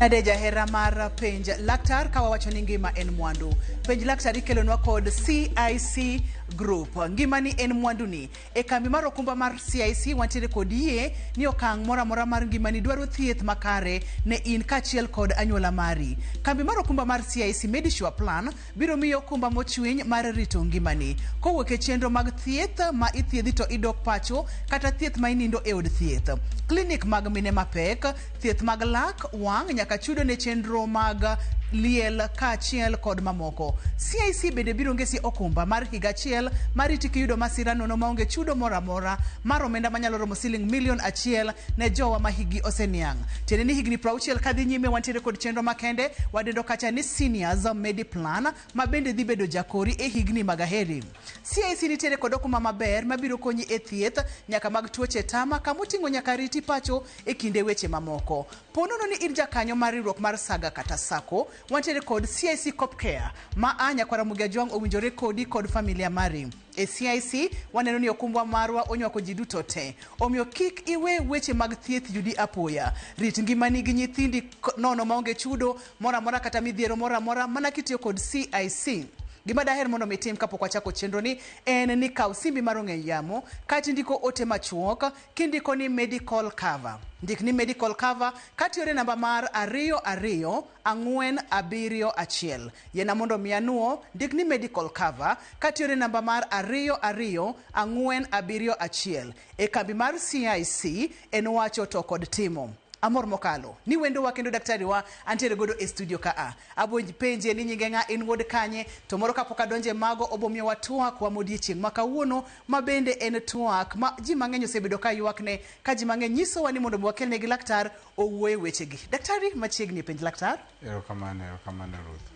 Nadeja hera mar penj laktar kawa wacho ni ngima en mwandu. Penj laktar ikelonwa kod CIC Group. Ngima ni en mwandu ni. E kambi mar okumba mar CIC wantiere kod yie ni okang' mora mora mar ngima ni dwaro thieth makare ne in kachiel kod anyuola mari. Kambi mar okumba mar CIC Medisure Plan biro miyo okumba mochwiny mar rito ngima ni. Kowuok e chenro mag thieth ma ithiedhi to idok pacho kata thieth ma inindo e od thieth. Klinik mag mine mapek, thieth mag lak, wang' nyaka chudo ne chenro mag liel kachiel kod mamoko. CIC bende biro ngesi okumba mar higa achiel mariti kiyudo masira nono maonge chudo mora mora mar omenda manyalo romo siling $1,000,000 ne jowa ma higi oseniang'. Tiende ni higni 60 kadhi nyime wantiere kod chenro makende wadendo kacha ni Seniors Mediplan ma bende dhi bedo jakori e higni magaheri. CIC nitiere kod okumba maber mabiro konyi e thieth nyaka mag tuoche tama kamoting'o nyaka riti pacho e kinde weche mamoko. Ponono ni in jakanyo mar riwruok mar Saga kata Sako wantiere kod CIC Cop Care ma anya kwa Ramuga Jwang owinjore kodi kod familia mari. E CIC waneno ni okumbwa marwa onywako ji duto te. Omiyo kik iwe weche mag thieth yudi apoya. Rit ngimani gi nyithindi nono maonge chudo mora mora kata midhiero mora mora mana kitiyo kod CIC. Gima daher mondo mitim kapok wachako chenro ni en ni kaw simbi mar ong'we yamo kati ndiko ote machuok kindiko ni medical cover. Ndik ni medical cover kati ore namba mar 224771. Yena mondo mianuo ndik ni medical cover kati ore namba mar 224771. E kambi mar CIC en wacho to kod timo. Amor mokalo ni wendo wa kendo daktari wa antere godo e studio ka a abonj penje ni nyinge nga in wod kanye to moro kapok adonje mago obomio watwak wa modiechieng' makawuono mabende en twak ma ji mang'eny osebedo ka ywakne ka ji mang'eny nyiso wa ni mondo wakelne gi laktar owuoye wechegi. Daktari machiegni penj laktar. Erokamano Ruth.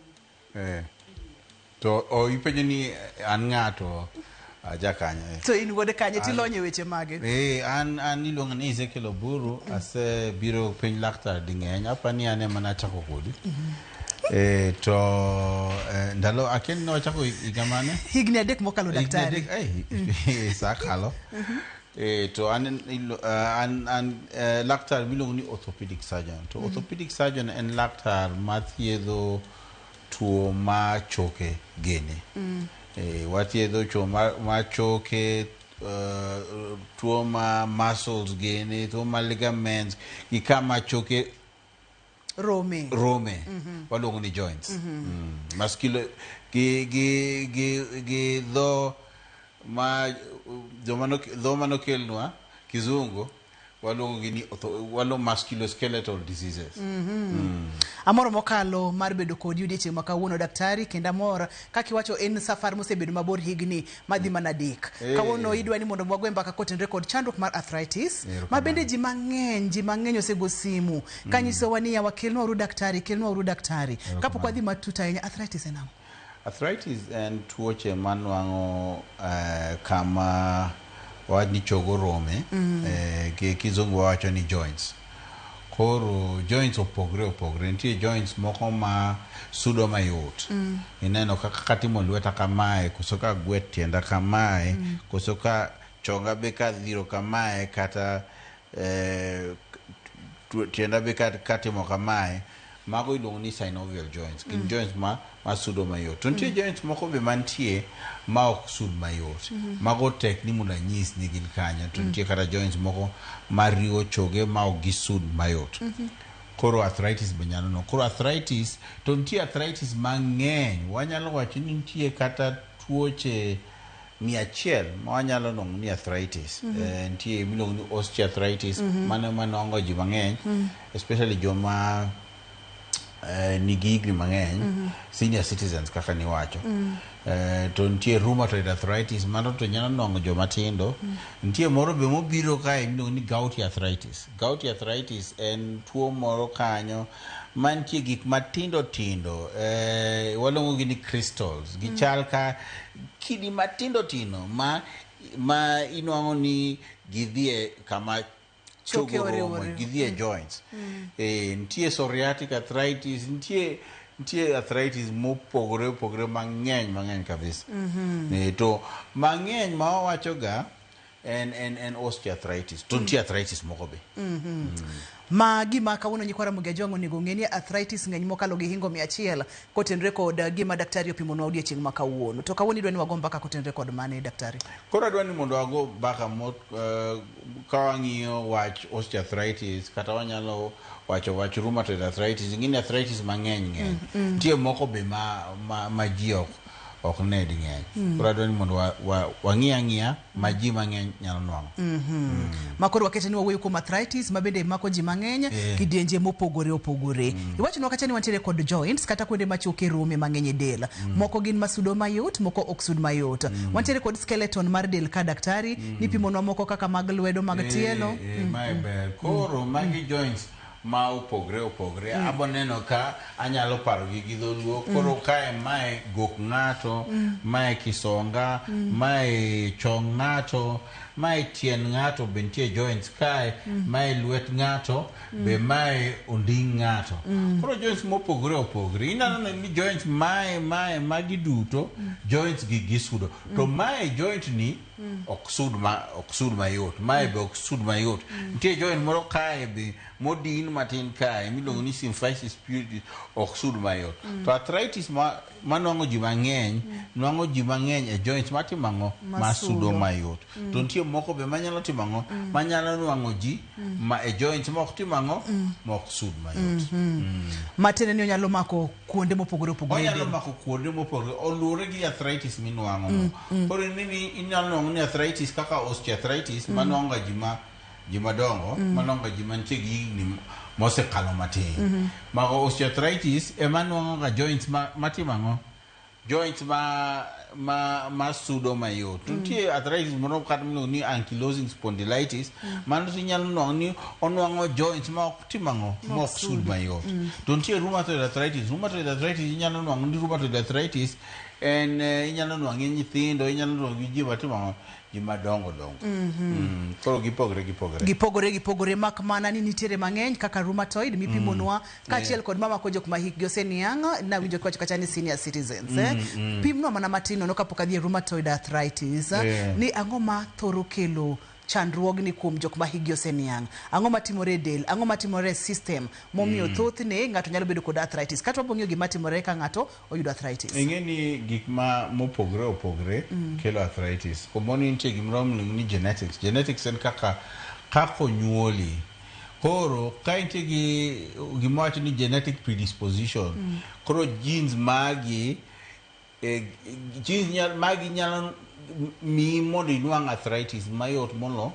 To ipenjo ni an ng'ato jakanya. So in wode kanye tilonye weche mage. An iluongo ni Ezekiel Oburu ase biro penj laktar ding'eny apani ane mana chako kodi. To ndalo aken no chako higa mane? Higni 3 mokalo daktari. Sakalo. To an laktar miluongo ni orthopedic surgeon. To orthopedic surgeon en laktar mathiedho tuo ma choke gene. Wathiedho tuo ma choke, tuo ma muscles gene, tuo ma ligaments, gi kama choke rome. Waluongo ni joints. Maskilo gi dho manokelnwa kizungu waluongo ni musculoskeletal diseases. Amor mokalo mar bedo kod odiechieng' makawuono daktari kendo amor kaki wacho en safar mosebedo mabor higni madhi mana adek. Kawuono idwa ni mondo mwagwe mbaka kotenre kod chandruok mar arthritis ma bende ji mang'eny osego simu kanyiso wa ni yawa kelnwa uru daktari kapok wadhi matut ahinya. Arthritis en ang'o? Arthritis en tuoche manwang'o kama wadi chogo rome kizungu wacho ni joints. Koro joints opogre nitie joints moko ma sudo mayot. Ineno kaka katimo lweta kamae koso ka gwet tienda kamae koso ka chonga be ka dhiro kamae kata tienda be katimo kamae. Mago iluongo ni synovial joints. Gin joints ma sudo mayot. To nitie joints moko be mantie ma ok sud mayot. Mago tek ni mondo anyis ni gin kanya. To nitie kata joints moko mariwo choge ma ok gisud mayot. Koro arthritis be nyalo no. Koro arthritis, to nitie arthritis mang'eny. Wanyalo wacho ni nitie kata tuoche 100 ma wanyalo nongo ni arthritis. Nitie miluongo ni osteoarthritis. Mano manongo ji mang'eny. Especially joma nigi higni mang'eny, senior citizens kaka ni wacho. To nitie rheumatoid arthritis, mano to nyalo nongo joma tindo. Nitie moro be mobiro kae miluongo ni gouty arthritis. Gouty arthritis en tuo moro kanyo mantie gik matindo waluongo ni crystals. Gichal ka kidi matindo ma inwang'o ni gidhie kama chogo rome, gidhie joints. Nitie psoriatic arthritis, nitie arthritis mopogore mang'eny kabisa. To mang'eny ma wawacho ga and osteoarthritis. Tunti arthritis moko be. Ma gima kawuono nyikwara Mugiajongo onego ng'e ni arthritis ng'eny mokalo gi hingo 100 kotenre kod gima daktari opimonwa odiochieng' ma kawuono. To kawuono idwa ni wago mbaka kotenre kod mane daktari? Koro adwa ni mondo wago mbaka ka wang'iyo wach osteoarthritis kata wanyalo wacho wach rheumatoid arthritis. Ing'eni arthritis mang'eny ng'eny. Nitie moko be ma ji ok ned ng'eny. Koro adwa ni mondo wang'i ang'iya ma ji mang'eny nyalo nwang'o. Ma koro wakete ni wawuoyo kuom arthritis ma bende mako ji mang'eny kidienje mopogore opogore. Iwachonwa kacha ni wantiere kod joints kata kuonde ma choke rome mang'eny e del. Moko gin masudo mayot, moko ok sud mayot. Wantiere kod skeleton mar del ka daktari nipimonwa moko kaka mag lwedo, mag tielo. Mae ber. Koro magi joints ma opogre abo neno ka anyalo paro gi dholuo. Koro kae mae gok ng'ato, mae kisonga, mae chong ng'ato, mae tien ng'ato be nitie joints kae, mae lwet ng'ato, be mae onding' ng'ato. Koro joints mopogre opogre. Inano ni joints magi duto joints gi gisudo. To mae joint ni ok sud mayot. Mae be ok sud mayot. Nitie joint moro kae be modin matin kae miluongo ni symphysis pubis ok sud mayot. To arthritis manwang'o ji mang'eny, nwang'o ji mang'eny e joints matimo ang'o? Masudo mayot. To nitie moko be manyalo timo ang'o? Manyalo nwang'o ji e joints ma ok timo ang'o? Ma ok sud mayot. Matiende ni onyalo mako kuonde mopogore opogore. Onyalo mako kuonde mopogore. Oluwore gi arthritis minwang'o. Koro inyalo nwang'o ni arthritis kaka osteoarthritis manwang'o ji madongo, manwang'o ji mantie gi higni mosekalo matin. Mago osteoarthritis ema nwang'o ga joints matimo ang'o? Joints ma sudo mayot. Nitie arthritis moro kata miluongo ni ankylosing spondylitis, mano inyalo nwang'o ni onwang'o joints ma ok timo ang'o? Ma ok sud mayot. To nitie rheumatoid arthritis. Rheumatoid arthritis inyalo nwang'o ni rheumatoid arthritis inyalo nwang'e nyithindo, inyalo nwang'o gi ji matimo ang'o? Ji madongo. Koro gipogore mak mana ni nitiere mang'eny kaka rheumatoid mipimonwa kaachiel kod mama ko jok ma hikgi oseniang' na winjo kwacho kacha ni senior citizens. Pimnwa mana matin nono kapok adhi e rheumatoid arthritis ni ang'o ma thoro kelo chandruogni kuom jok ma higi oseniang'. Ang'o matimore e del, ang'o matimore e system momiyo thothne ng'ato nyalo bedo kod arthritis. Kata wabong'eyo gima timore ka ng'ato oyudo arthritis. Ing'eni gik mopogre opogre kelo arthritis. Komoni nitie gimoro miluongo ni genetics. Genetics en kaka onyuoli. Koro ka nitie gi gimwacho ni genetic predisposition. Koro genes magi nyalo mi mondo inwang' arthritis mayot molo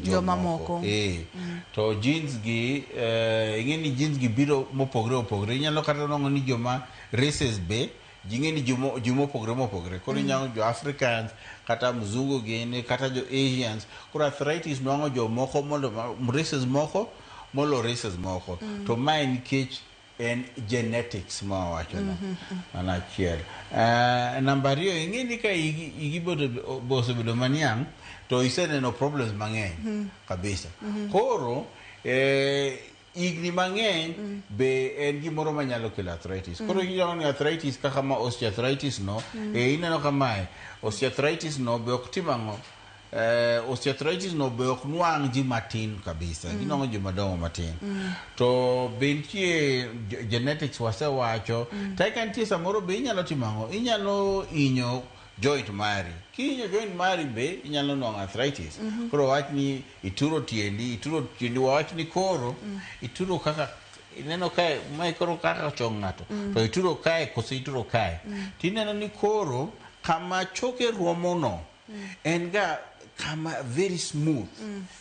joma moko. To genes gi ing'eni genes gi biro mopogre opogre. Inyalo kata nwang'o ni joma races be ing'eni ji mopogre. Koro inyalo jo Africans kata mzungu gini kata jo Asians. Koro arthritis nwang'o jo moko races moko molo races moko. To mae nikech en genetics ma wacho na achiel. Namba ariyo, ing'eni ka igi bosebedo maniang' to iseneno problems mang'eny kabisa. Koro igni mang'eny be en gimoro manyalo kelo arthritis. Koro inyalo ni arthritis kaka ma osteoarthritis no, ineno kamae, osteoarthritis no be ok tim ang'o? Osteoarthritis no be ok nwang' ji matin kabisa. Ginwang'o ji madongo matin. To be nitie genetics wasewacho. Taika nitie samoro be inyalo timo ang'o? Inyalo inyo joint mari. Kinyo joint mari be inyalo nwang'o arthritis. Koro wach ni ituro tiendi wach ni koro ituro kaka ineno kae mae koro kaka chong ng'ato. To ituro kae kose ituro kae. Tineno ni koro kama choke ruomono en ga kama very smooth.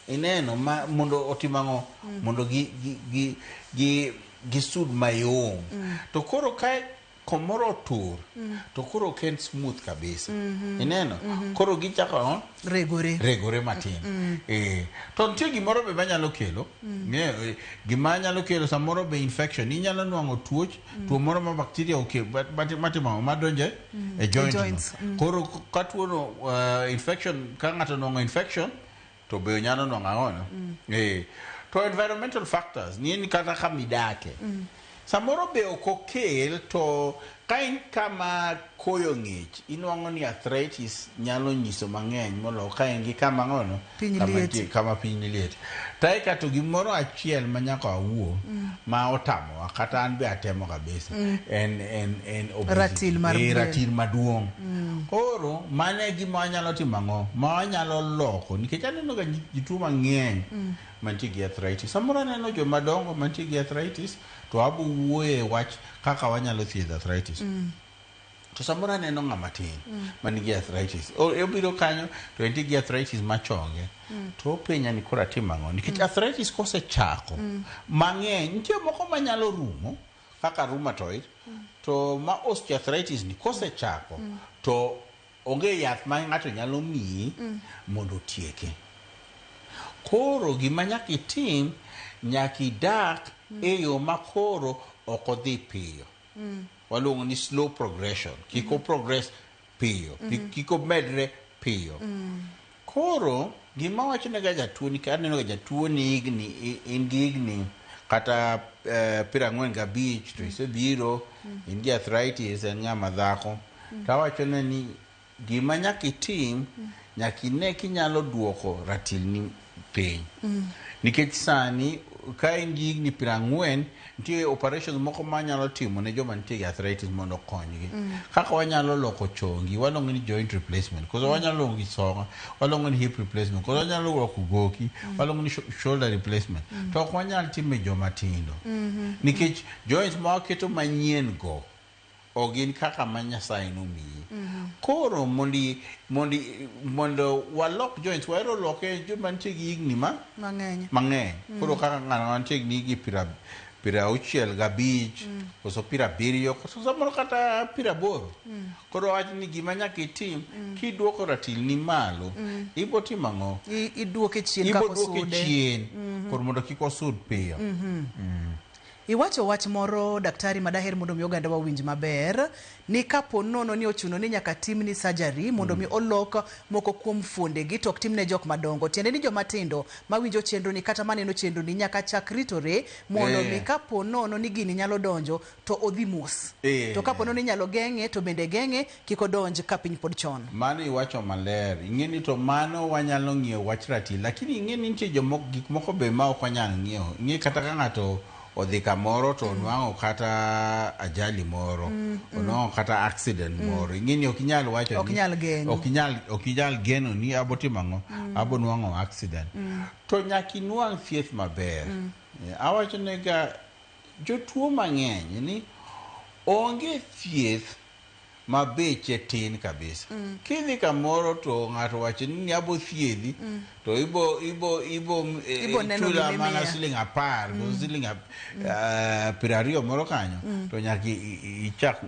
Ineno mondo otimang'o? Mondo gi sud mayom. To koro kae komoro tur to koro ken smooth kabisa. Ineno? Koro gichako regore matin. To nitie gimoro be manyalo kelo. Gima nyalo kelo samoro be infection. Inyalo nwang'o tuo moro ma bacteria okelo matimo madonje e joint. Koro ka tuono infection, ka ng'ato nwang'o infection to be nyalo nwang'o ang'o? To environmental factors ni kata kamidake. Samoro be ok okel to kain kama koyo ngich inwango ni arthritis nyalo nyiso mang'eny molo kain gi kama ngono kama piny liet tai ka to gimoro achiel manyaka awuo ma otamo kata an be atemo kabisa en ratil maduong oro mane gima nyalo timo ang'o ma nyalo loko nikech aneno ga jitu mang'eny mantie gi arthritis samoro aneno joma dongo mantie gi arthritis to abu wuoye wach kaka wanyalo thiedho arthritis to samoro aneno ng'ama tin manigi arthritis obiro kanyo to entie gi arthritis machonge to penya ni kora timo ang'o nikech arthritis kosechako mang'eny nitie moko manyalo rumo kaka rheumatoid to ma osteoarthritis ni kosechako to onge yath ma ng'ato nyalo miyi mondo tieke koro gima nyaka itim nyaka idak e yo makoro ok odhi piyo waluongo ni slow progression kiko progress piyo kiko medre piyo koro gima wacho ne ga jatuo ni ka neno ga jatuo ni igni kata 45 to isebiro in gi arthritis en ng'ama dhako tawacho ni gima nyaka itim nyaka ine kinyalo duoko ratil ni piny nikech sani ka in gi igni 40 nitie operations moko manyalo timo ne joma nitie gi arthritis mondo konygi kaka wanyalo loko chongi waluongo ni joint replacement koso wanyalo loko songa waluongo ni hip replacement koso wanyalo loko goki waluongo ni shoulder replacement to ok wanyal time joma tindo nikech joints ma waketo manyien go ogin kaka Nyasaye nomiyi koro mondo walok joints waero loke joma nitie gi igni mang'eny koro kaka ng'ano mantie gi 65 koso 70 koso samoro kata 80 koro wach ni gima nyaka itim kiduoko ratil ni malo ibo timo ang'o iduoke chien kako sude koro mondo kik osud piyo Iwacho wach moro daktari madaher mondo mi oganda wawinj maber ni kapo nono ni ochuno ni nyaka timni surgery mondo mi olok moko kuom fuonde gi tok timne jok madongo tiende ni joma tindo mawinjo chenro ni kata maneno chenro ni nyaka chakritore mondo mi kapo nono ni gini nyalo donjo to odhi mos to kapo nono ni nyalo geng'e to bende geng'e kiko donj ka piny pod chon mano iwacho maler ing'eni to mano wanyalo ng'iyo wach ratil lakini ing'eni nitie jomoko gik moko be ma ok wanyal ng'iyo ing'e kata ka ng'ato odhi kamoro to nwang'o kata ajali moro onwang'o kata accident moro ing'eni ok inyal wacho ni ok inyal geno ni abo timo ang'o abo nwang'o accident to nyaka inwang' thieth maber awacho ne ga jotuo mang'eny ni onge thieth mabeche tin kabisa kidhi kamoro to ng'ato wacho ni abo thiedhi to ibo chula mana siling 10 ko siling 20 moro kanyo to nyaka ichak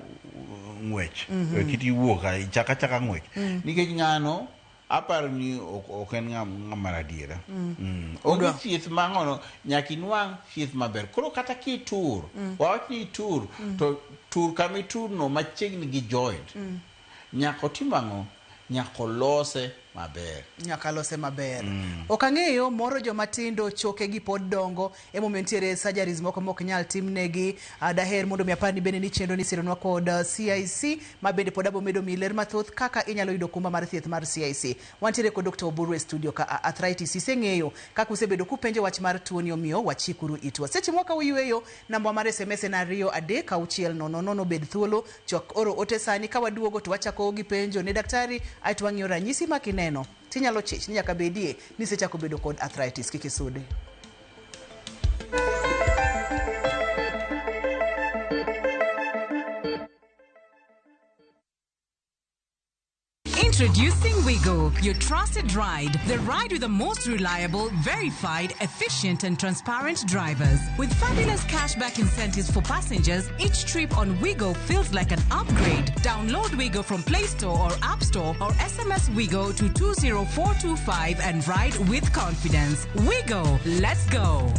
ng'wech kiti wuok ichaka ng'wech nikech ng'ano aparo ni ok en ng'ama radiera onge thieth mang'ono nyaka inwang' thieth maber koro kata kitur wawach ni itur to tur kama iturno machiegni gi joint nyaka otim ang'o nyaka lose maber ok ang'eyo moro joma tindo choke gi pod dongo emomiyo nitiere surgeries moko mok nyal timnegi daher mondo mi apar ni bende ni chenro ni sironwa kod CIC ma bende pod abo medo miler mathoth kaka inyalo yudo kumba mar thieth mar CIC wantiere kod Dr. Oburu e studio ka arthritis iseng'eyo kaka usebedo kupenjo wach mar tuo ni omiyo wachikuru itwa seche mwaka uyweyo namba mar SMS na 236000 bed thuolo chok oro ote sani ka waduogo to wachako gi penjo ne daktari aito wang'iyo ranyisi makineno tinyalo chich ni nyaka bedie ni sechako bedo kod arthritis kikisude. Introducing Wigo, your trusted ride. The ride with the most reliable, verified, efficient and transparent drivers. With fabulous cashback incentives for passengers, each trip on Wigo feels like an upgrade. Download Wigo from Play Store or App Store or SMS Wigo to 20425 and ride with confidence. Wigo, let's go.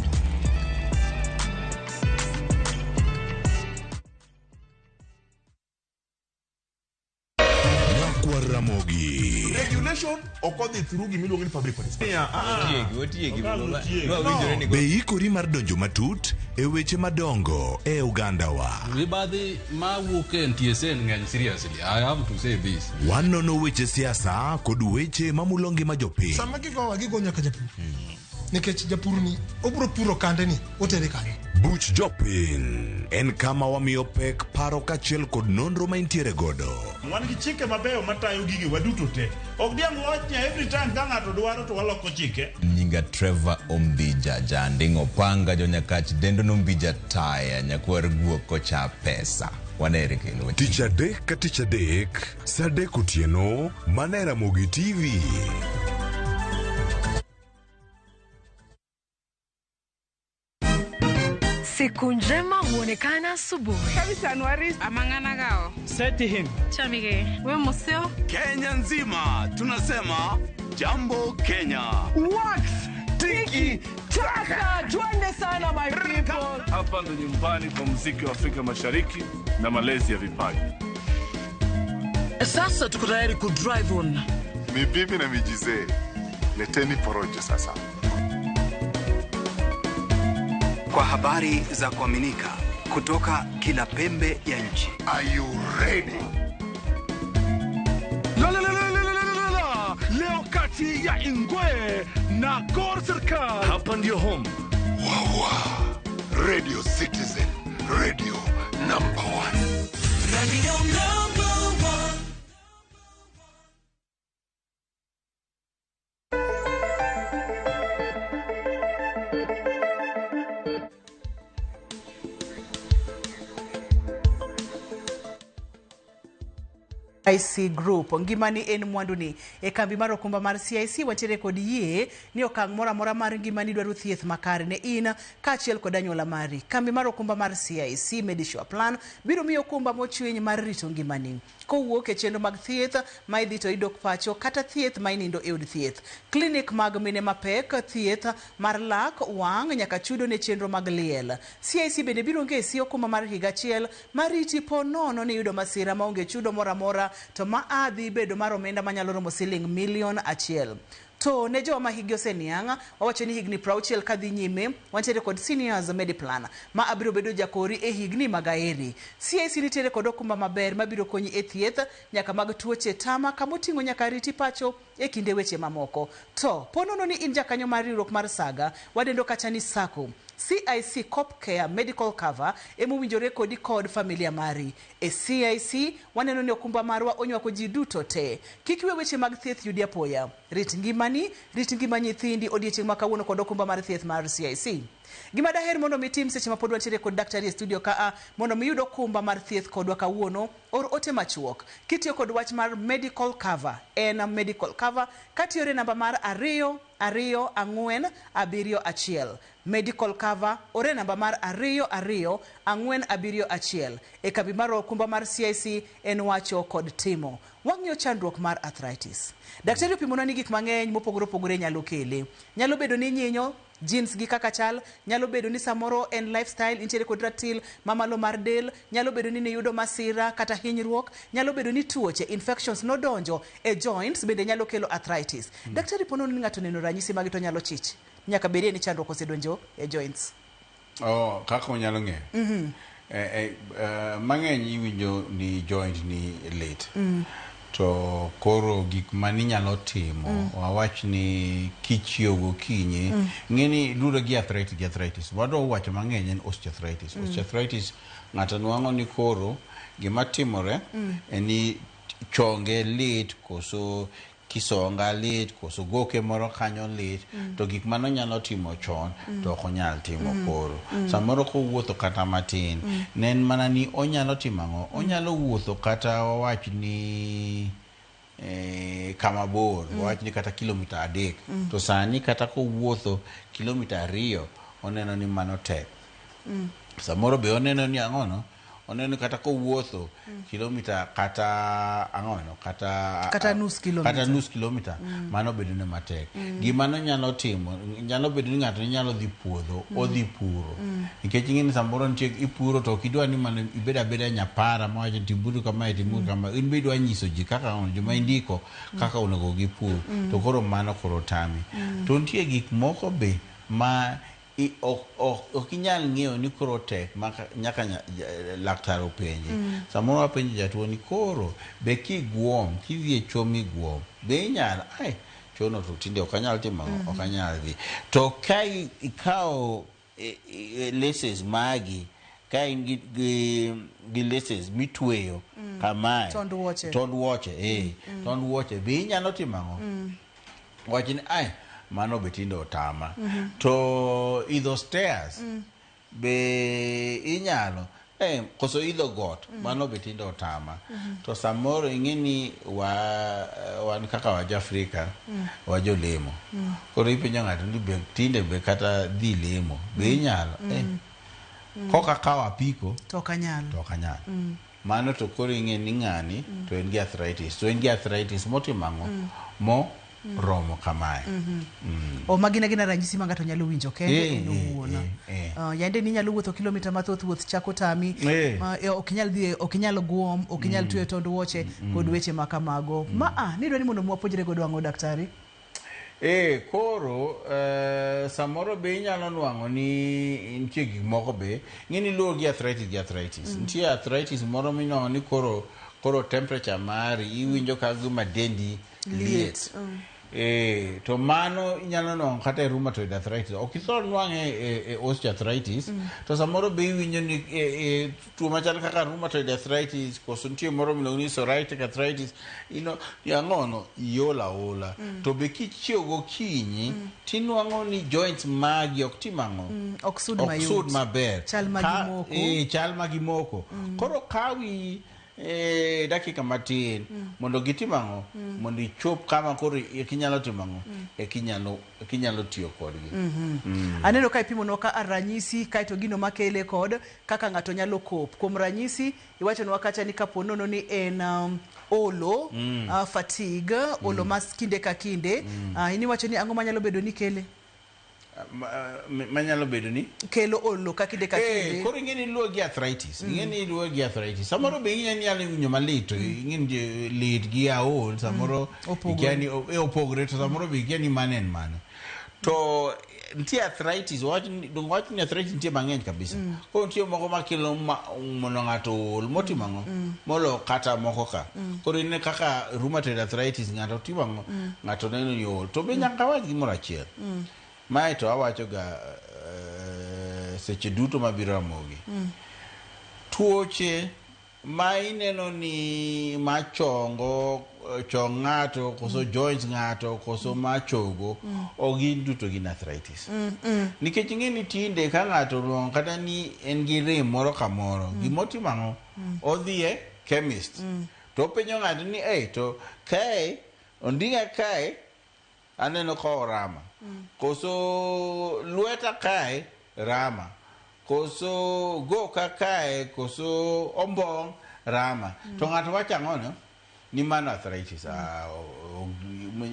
dwar Ramogi. Regulation okodhi through gimiluongo ni public participation. Be ikori mar donjo matut e weche madongo e Ugandawa. Ribadhi ma wuok e NTSA ng'eny seriously. I have to say this. Wanono weche siasa kod weche mamulo ngima jopiny. Sama gigo nyaka japur. Nikech japur ni obro puro kande ni otere kanye. Buch jopiny en kama wamiyo pek paro kachiel kod nonro ma intiere godo. Wan gi chike mabeyo matayo gigi waduto te. Ok diam lochnya every time ka ng'ato dwaro to waloko chike. Nyinga Trevor Ombija jandingo panga jonyakach dendo nombija taya nyakwar guok kocha pesa. Wanere kelo. Tich adek ka tich adek, saa 3 otieno, mana Ramogi TV. Siku njema huonekana asubuhi. Kabisa Anuari amangana gao. Seti him. Chamige. We museo. Kenya nzima tunasema jambo Kenya. Wax tiki taka. Twende sana my people. Hapa ndo nyumbani kwa muziki wa Afrika Mashariki na malezi ya vipaji. Sasa tuko tayari ku drive on. Mibibi na mijize. Leteni porojo sasa. Kwa habari za kuaminika kutoka kila pembe ya nchi. Are you ready? Leo kati ya Ingwe na Gor Serikali. Hapa ndio home. Wawa. Radio Citizen. Radio number 1. Radio number 1. CIC Group ngimani en mwanduni e kambi mar okumba mar CIC wachere kod yie ni okang' mora mora mar ngimani dwaro thieth makare ne in kaachiel kod anyuola mari. Kambi mar okumba mar CIC Medisure Plan biro miyo okumba mochwiny mar rito ngimani kowuok e chenro mag thieth ma idhi to idok pacho kata thieth ma inindo e od thieth, klinik mag mine mapek, thieth mar lak, wang' nyaka chudo ne chenro mag liel. CIC bende biro ngesi okumba mar higa achiel mariti po nono ni yudo masira maonge chudo mora mora to ma adhi bedo mar omenda manyalo romo siling $1,000,000. To ne joma higi oseniang' wawacho ni higni 60 kadhi nyime wantiere kod seniors Mediplan ma abiro bedo jakori e higni magaeri. CIC nitiere kod okumba maber mabiro konyi e thieth nyaka mag tuoche tama kamoting'o nyaka riti pacho e kinde weche mamoko. To ponono ni in jakanyo mar riwruok mar Saga wadendo kacha ni Sako. CIC Cop Care Medical Cover emowinjore kodi kod familia mari. E CIC waneno ni okumba marwa onywako ji duto te. Kikiwe weche mag thieth yudi apoya. Rit ngima nyithindi odiechieng' ma kawuono kod okumba mar thieth mar CIC. Gima daher mondo mitim seche ma pod wantiere kod daktari e studio ka mondo miyud okumba mar thieth kodwa kawuono, or ote machuok kitiyo kod wach mar medical cover. En medical cover katiore namba mar 22471. Medical cover ore namba mar 22471. E kambi mar okumba mar CIC en wacho kod timo. Wang'yo chandruok mar arthritis. Daktari opimona ni gik mang'eny mopogore opogore nyalo kele. Nyalo bedo ni nyinyo, jeans gi kaka chal, nyalo bedo ni samoro en lifestyle intiere kod ratil mamalo mar del, nyalo bedo ni yudo masira kata hinyruok, nyalo bedo ni tuoche infections nodonjo e joints bende nyalo kelo arthritis. Daktari pono ni ng'ato neno ranyisi magi to nyalo chich. Nyaka bedie ni chandruok osedonjo e joints. Kaka onyalo ng'eyo. Mang'eny iwinjo ni joint ni lit. To koro gik mani nyalo timo wawach ni kichiewo gokinyi ng'eni ludo gi arthritis wado wacho mang'eny en osteoarthritis ng'ato nwang'o ni koro gima timore en ni chonge lit koso kisonga lit koso goke moro kanyo lit to gik mano nyalo timo chon to ok onyal timo koro samoro kowuotho kata matin nen mana ni onyalo timo ang'o onyalo wuotho kata wawach ni kama bor wawach ni kata kilomita 3 to sani kata kowuotho kilomita 2 oneno ni mano tek samoro be oneno ni ang'ono oneno kata kowuotho kilomita kata ang'ono kata nus kilomita mano bedo ne matek gima no nyalo timo nyalo bedo ni ng'ato nyalo dhi puodho odhi puro nikech ing'eni samoro nitie ipuro to kidwa ni mano ibeda beda nyapara mawacho timburu kama in be idwa nyiso ji kaka joma indiko kaka onego gipur to koro mano koro tami to nitie gik moko be ma ok inyal ng'eyo ni koro tek nyaka laktar openji samoro apenji jatuo ni koro be kiguom kidhi e chomi guom be inyal chono to tinde ok anyal timo ok anyal dhi to ka ikawo laces magi ka in gi laces mitweyo kamae tond wuoche tond wuoche be inyalo timo ang'o wachi ni mano be tinde otama to idho stairs be inyalo koso idho got mano be tinde otama to samoro ing'eni wan kaka waja Afrika wajo lemo koro ipenjo ng'ato ni be tinde be kata dhi lemo be inyalo koka kawa apiko to ok anyal mano to koro ing'eni ng'ani to en gi arthritis motimang'o mo romo kamae o magina gina ranyisi ma ng'ato nyalo winjo kende en owuon yande ni nyalo wuotho kilomita mathoth wuoth chako tami ok nyal dhi ok nyal guom ok nyal tweyo tond wuoche kod weche makamago ni dwani mondo mwapuonjre godo ang'o daktari koro samoro be inyalo nwang'o ni nitie gik moko be ng'eni luwo gi arthritis nitie arthritis moro minwang'o ni koro temperature mari iwinjo ka gima dendi liet to mano inyalo nwang'o kata rheumatoid arthritis ok ithor nwang'e osteoarthritis to samoro be iwinjo ni tuo machal kaka rheumatoid arthritis koso nitie moro miluongo ni psoriatic arthritis yang'ono iola ola to be kichiewo gokinyi tinwang'o ni joints magi ok timang'o ok sud maber chal magimoko koro kawi dakika matin mondo gitimang'o mondo ichop kama koro ikinyalo timang'o ikinyalo tiyo kodgi aneno ka ipimonwa ka ranyisi kaeto gino makele kod kaka ng'ato nyalo kop kuom ranyisi iwachonwa kacha ni kapo nono ni en olo fatigue olo mas kinde ka kinde iniwacho ni ang'o manyalo bedo ni kele manyalo bedo ni kelo olo ka kinde ka kinde koro ing'eni luwo gi arthritis samoro be inyalo winjo malit ing'eni lit gi aol samoro ikiani opogore to samoro be ikiani mano en mano to nitie arthritis wach ni arthritis nitie mang'eny kabisa koro nitie moko makelo mondo ng'ato ol motimang'o molo kata moko ka koro ine kaka rheumatoid arthritis ng'ato timang'o ng'ato neno ni ol to be nyaka wach gimoro achiel mae to awacho ga seche duto mabiro amogi tuoche ma ineno ni machongo chong ng'ato koso joints ng'ato koso machogo ogin duto gin arthritis nikech ing'eni tinde ka ng'ato ruong kata ni en gi rem moro kamoro gimotimang'o odhie chemist to openjo ng'ato ni to kae onding'a kae aneno ka orama koso lweta kae rama koso goka kae koso ombong rama to ng'ato wacho ang'ono ni mano arthritis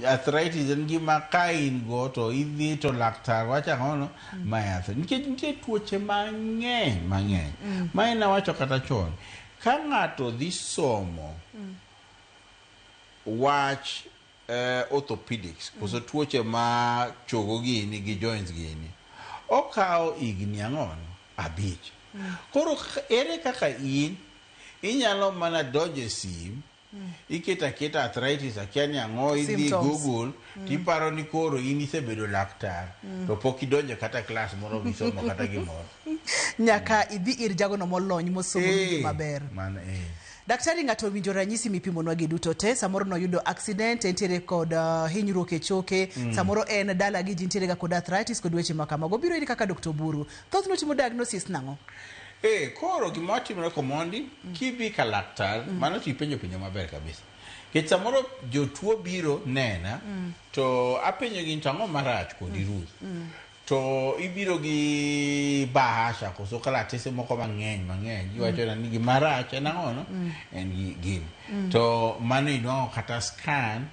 arthritis en gima ka in go to idhi to laktar wacho ang'ono ma arthritis nikech nitie tuoche mang'eny ma ina wacho kata chon ka ng'ato dhi somo wach orthopedics koso tuoche ma chogo gini gi joints gini okawo igni ang'ono 5 koro ere kaka inyalo mana donje sim iketa arthritis akiani ang'o idhi Google tiparo ni koro in isebedo laktar to pok idonjo kata klas moro misomo kata gimoro nyaka idhi ir jagono molony mosomo maber daktari ng'ato winjo ranyisi mipimonwa gi duto te samoro noyudo accident entiere kod hinyruok e choke samoro en dala gi jintiere ga kod arthritis kod weche makamago biro iri kaka Dr. Buru thoth notimo diagnosis nang'o koro gima timore komondi kibi ka laktar mano tipenjo maber kabisa kech samoro jotuo biro nena to apenjo gin to ang'o marach kodi ruth to ibiro gi bahasha koso kalatese moko mang'eny iwacho na nigi marach nang'ono en gi gini to mano inwang'o kata scan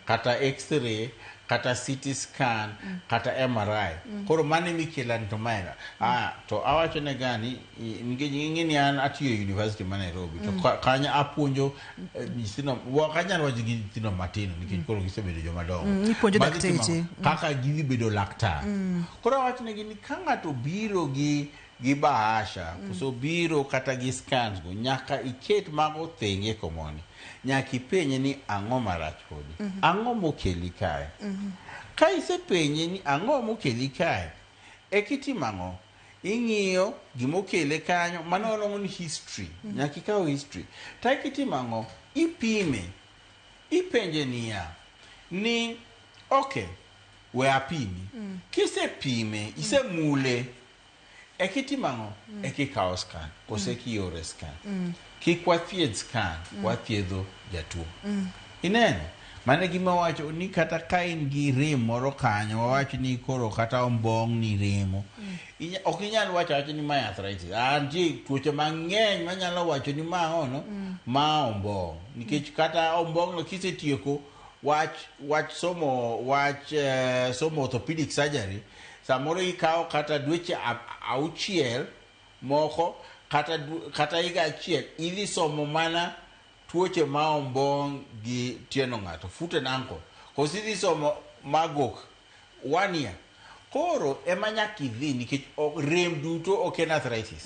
kata x-ray kata CT scan kata MRI koro mane mikela to maera to awacho ne gani ngini an atiyo university ma Nairobi to kanya apuonjo nyithindo kanya waji gi nyithindo matino nikech koro gisebedo joma dongo ipuonjo dakteche kaka gidhi bedo laktar koro awacho ne gini ka ng'ato biro gi bahasha koso biro kata gi scans go nyaka iket mago thenge komoni nyaka ipenye ni ang'o marach kodi ang'o mokeli kae ka isepenye ni ang'o mokeli kae ekitimango ing'iyo gimokele kanyo mano longo ni history nyaka ikaw history ta ekitimango ipime ipenje niya ni okay we apimi kisepime isemule ekitimango ekikaw scan kose kiore scan kikwathiedh scan wathiedho jatuo ineno mane gima wacho ni kata ka in gi rem moro kanyo wawacho ni koro kata ombong ni remo ok inyal wacho ni ma arthritis antie tuoche mang'eny manyalo wacho ni ma ono ma ombong nikech kata ombong no kisetieko wach somo orthopedic surgery samoro ikaw kata dweche 6 moko kata higa 1 idhi somo mana tuoche ma ombong gi tieno ng'ato foot and ankle koso idhi somo magok 1 year koro ema nyaka idhi nikech rem duto ok en arthritis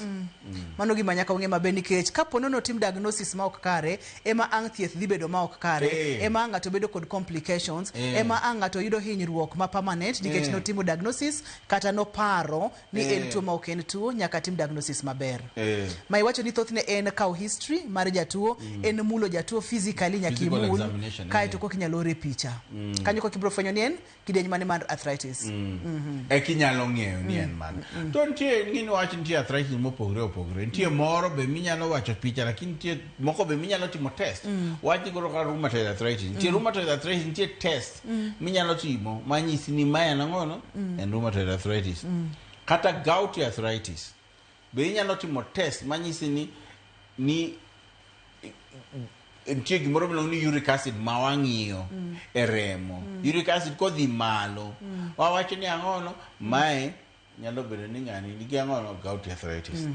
mano gima nyaka ung'e maber nikech kapo nono tim diagnosis ma ok kare ema ang' thieth dhi bedo ma ok kare ema ng'ato bedo kod complications ema ng'ato yudo hinyruok ma permanent nikech notimo diagnosis kata noparo ni en tuo ma ok en tuo nyaka tim diagnosis maber ma iwacho ni thothne en kaw history mar jatuo en mulo jatuo physically nyaka imul kaeto kok inyalo ore picha kanyo kok ibiro fwenyo ni en kidieny mane mar arthritis kinyalo ng'eyo ni en man to nitie ng'ini wacho nitie arthritis mopogore nitie moro be minyalo wacho picha lakini nitie moko be minyalo timo test wachi goro ka rheumatoid arthritis nitie rheumatoid arthritis nitie test minyalo timo manyisi ni maya nang'ono en rheumatoid arthritis kata gouty arthritis be inyalo timo test manyisi ni nitie gimoro miluongo ni uric acid ma wang'iyo e remo uric acid kodhi malo wawacho ni ang'ono mae nyalo bedo ni ng'ani nigi ang'ono gouty arthritis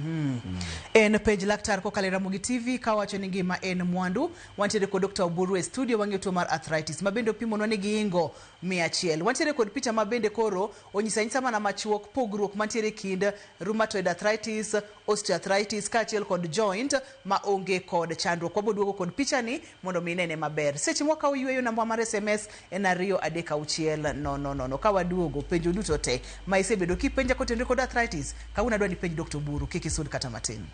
en page laktar kokalo Ramogi TV ka wacho ni ngima en mwandu wantiere kod Dr. Oburu e studio wang'e tuo mar arthritis mabende opimonwa ni giingo 100 wantiere kod picha mabende koro onyisa mana machuok pogruok mantiere kind rheumatoid arthritis osteoarthritis kaachiel kod joint ma onge kod chandruok waboduogo kod picha ni mondo minene maber seche mwaka uyweyo namba mar SMS en 23600 ka waduogo penjo duto te ma isebedo kipenja kotenre kod arthritis ka unadwa ni penj Dr. Oburu kiki sud kata matin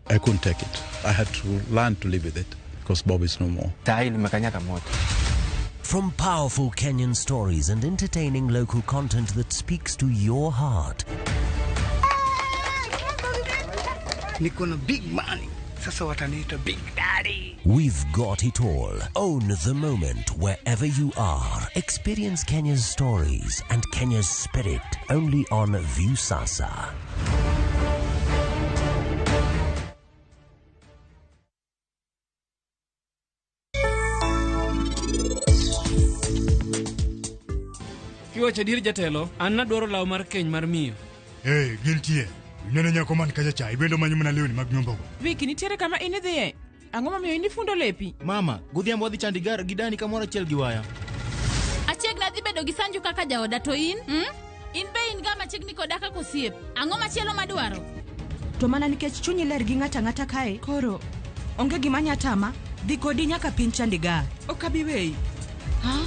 I couldn't take it. I had to learn to live with it because Bob is no more. From powerful Kenyan stories and entertaining local content that speaks to your heart. Niko na big money. Sasa wataniita Big Daddy. We've got it all. Own the moment wherever you are. Experience Kenya's stories and Kenya's spirit only on Viusasa. Kiwacho dir jatelo, an nadwaro law mar keny mar miyo. Gintie. Nene nyako man kacha cha, ibendo manyo mana lewni mag nyombo. Viki nitiere kama inidhiye. Ang'o mamiyo inifundo lepi? Mama, godhiambo wadhi Chandigarh gi dani kamoro achiel gi waya. Achiegna dhi bedo gi Sanju kaka jaoda to in? In be in ga machiegni koda kaka osiep. Ang'o machielo madwaro? To mana nikech chunyi ler gi ng'ata kae. Koro onge gima nyatama dhi kodi nyaka piny Chandigarh. Ok abi weyi. Ha?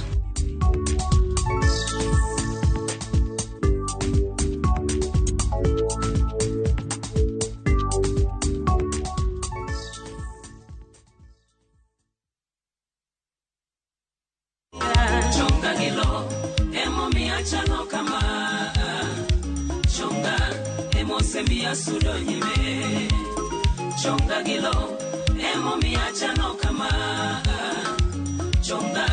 chonga gilo emo miacha no kama chonga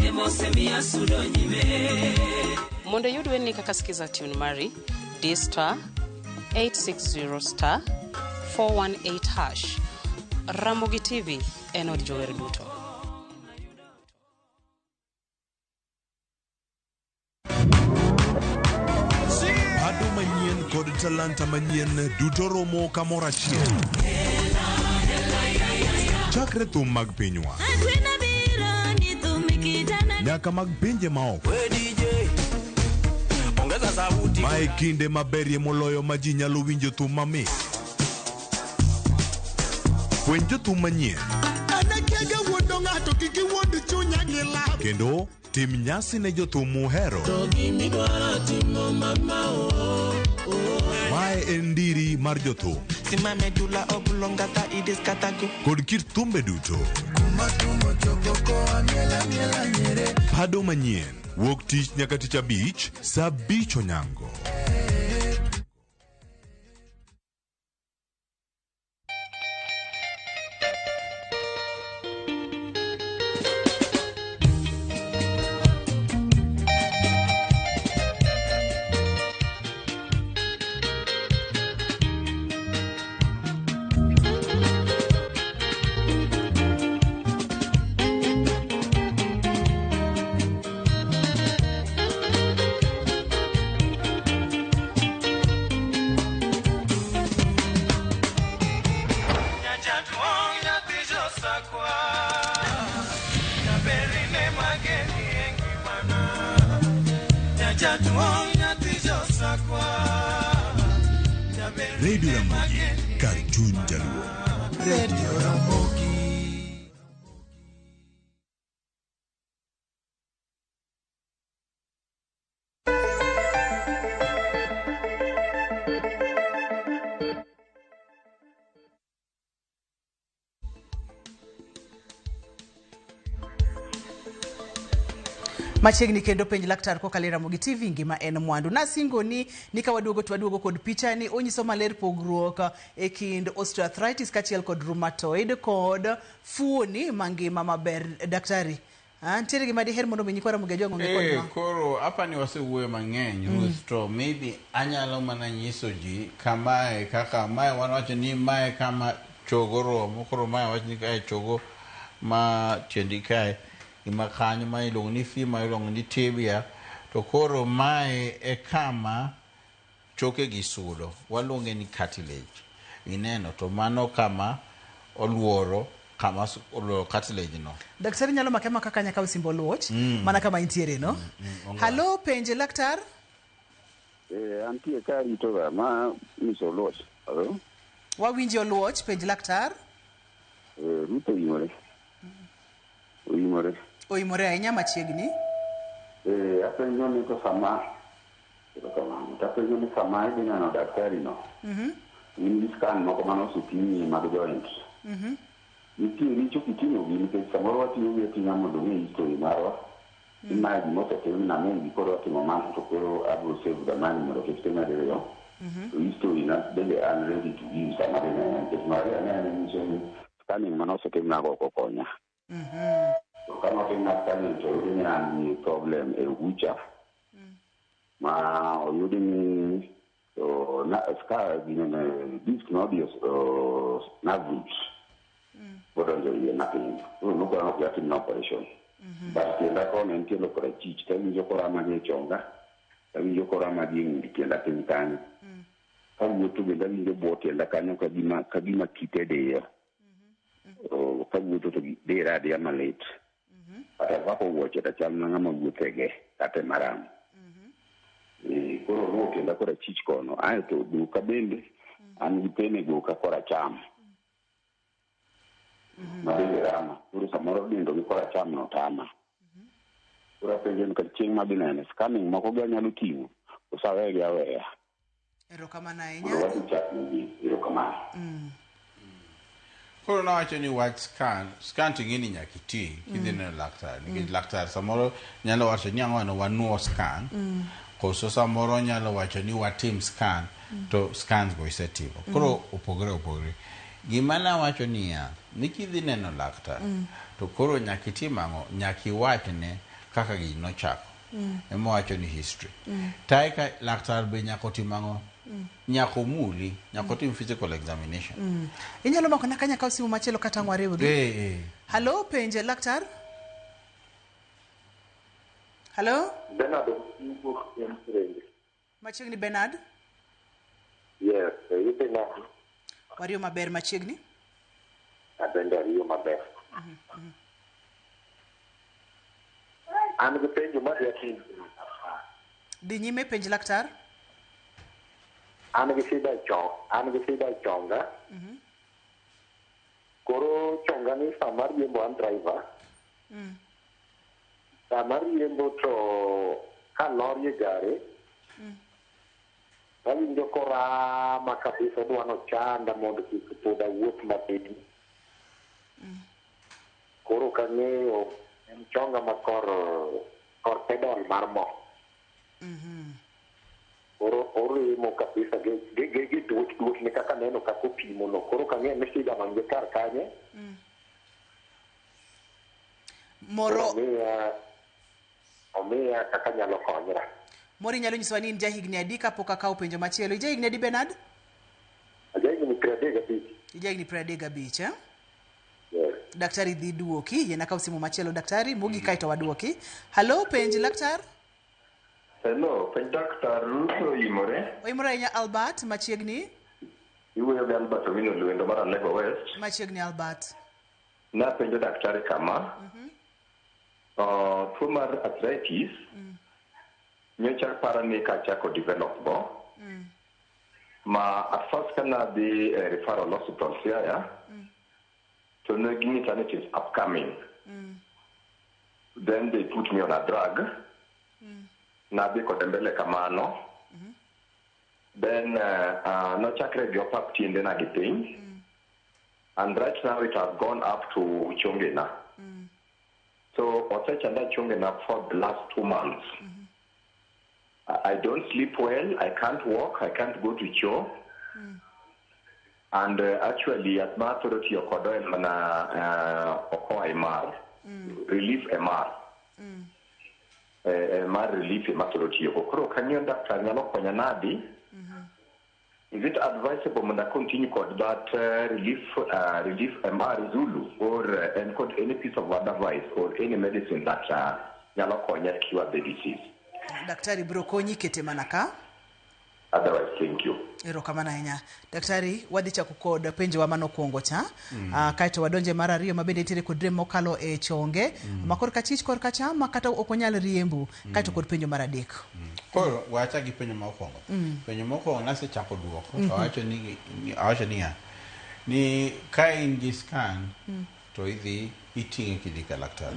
emo semia sudo nyime. Mondo yudwe ni kaka sikiza tune mari D*860* 418#. Ramogi TV enod jower duto. Pado manyien kod talanta manyien duto romo kamoro achiel. Chakre thum mag pinywa nyaka mag pinje maoko. Mae kinde maberie moloyo ma ji nyalo winjo thum mamit. Puonj jothum manyien kendo tim nyasi ne jothum muhero. Mae en ndiri mar jothum kod kit thumbe duto. Pado manyien wuok tich nyaka tich abich saa 5 onyango. Radio Ramogi, Cartoon Jaluo. Radio Ramogi. Machiegni kendo penj laktar kokalo Ramogi TV ngima en mwandu. Nasingo ni kawaduogo kod picha ni onyiso maler pogruok e kind osteoarthritis kachiel kod rheumatoid kod fuoni mangima maber. Daktari, ntiere gima diher mondo mi kwara mugejo ng'onge kodwa. Koro apa ni wasewuoyo mang'eny to maybe anyalo mana nyiso ji kamae kaka mae wanawacho ni mae kama chogo romo, koro mae wacho ni kae chogo ma tiendi kae ima kanyo ma ilongo ni fima ilongo ni tibia, to koro mae e kama choke gi sudo waluonge ni cartilage. Ineno to mano kama oluoro kama oluoro cartilage no. Daktari nyalo makema kaka nyaka usimbo luoch mana kama intiere no. Halo penje laktar. Antie ka rito ma miso luoch. Halo. Wawinjo luoch penje laktar. Rito yimore. Oimore ahinya machiegni. Apenjo ni to sama. Apenjo ni sama idhi neno daktari no. In gi scan moko mano supimi mag joint. Nitie richo kitino gi nikech samoro watiyo gi ating'a mondo ng'e history marwa. Imaye gimosetim na ng'e gikoro watimo mano to koro abro save the money mondo kik tim adiriyo. To history na bende I'm ready to give sama dhi neno. Nikech Maria ne nyiso ni scanning mano osetim nago ok okonya. Kama kena kani choruni ni problem e ucha ma oyudi ni na ska gine disc nodules nerves bodo ndio nothing no ko no yati no operation but kenda ko ne ntilo kora chich tawi jokora ma ne chonga tawi jokora ma di kenda tinkani kan yutu be dali de bote la kanyo kadima kitede yo kan yutu to de radio malet ata wako woche ta chal na ngama wuotege kate maram koro roke la kora chich kono ayo to duka bende an gi pene duka kora cham mabende rama koro samoro dindo gi kora cham no tama kora penjen ka chieng mabinene scanning mako ga nyalo ting'o usawe gi aweya erokamana ahinya erokamana koro nawacho ni wach scan ting'eni nyaka iti kidhi neno laktar nikech laktar samoro nyalo wacho ni ang'ono wanuo scan koso samoro nyalo wacho ni watim scan to scans go isetimo koro opogore gima nawacho niya ni kidhi neno laktar to koro nyaka itim ang'o, nyaka iwachne kaka gini nochako. Ema wacho ni history. Tae ka laktar be nyaka otim ang'o, nyaka omuli, nyaka otim physical examination. Inyalo mako nyaka nyaka simu machielo kata ng'wariwgi. Hello, penje laktar. Hello? Bernard. Machiegni Bernard? Yes, Bernard. Wario maber machiegni? Abende ariyo maber. An gi penjo ma yakin. Dhi nyime penj laktar. An gi shida chonga. Koro chonga ni samar riembo an driver. Samar riembo to ka lorye gare. Awinjo korama kabisa dwano chanda mondo kik pod awuoth matin. Koro kang'eyo en chonga ma kor pedal mar mo. Koro orimo kabisa gi duot ni kaka neno kako pimo no. Koro kang'eyo ni shida mangi kar kanye. Moro. Omiya kaka nyalo konyra. Mori nyalo nyisowa ni in jahigni adi kapok akawo penjo machielo. Ijahigni adi Bernard? Ajahigni 35. Ijahigni 35, eh? Yes. Daktari dhi duoki, yen akawo simu machielo daktari, mugi kaito waduoki. Hello, penj laktar? Hello, penj daktar Ruto Imore. Oimore ahinya Albert, machiegni? Iwuoyo gi Albert Owino Lwendo mar Alego West. Machiegni Albert. Napenjo daktari kama. Tuo mar arthritis. Nyocha para ni kachako develop go. Ma at first kana the referral hospital Siaya. So no give me it is upcoming. Then they put me on a drug. Na be kodembele kamano. Then no chakre biopap tiende na giping. And right now it has gone up to Chongena. So Osechanda Chongena for the last 2 months. I don't sleep well, I can't walk, I can't go to church. And actually, at Maturity Okodo and Mana Oko MR, relief MR. MR relief Maturity Okoro. Can you understand Nyalo Konyanadi? Is it advisable to continue with that relief MR Zulu or any piece of advice or any medicine that Nyalo Konya cure the disease? Daktari Brokonyi kete manaka. Otherwise, thank you. Erokamana ahinya. Daktari wadhi chako kod penjo wa mano kuongo cha. Kaito wadonje mar ariyo mabende nitiere kod rem mokalo e chonge. Makor kachich kor kacha makata ok onyal riembo. Kaito kod penjo mar adek. Koro wacha gi penjo mokwongo. Penjo mokwongo nase chako duoko. Awacho niya. Ni ka in gi scan to idhi iting'e kidhi ka laktar.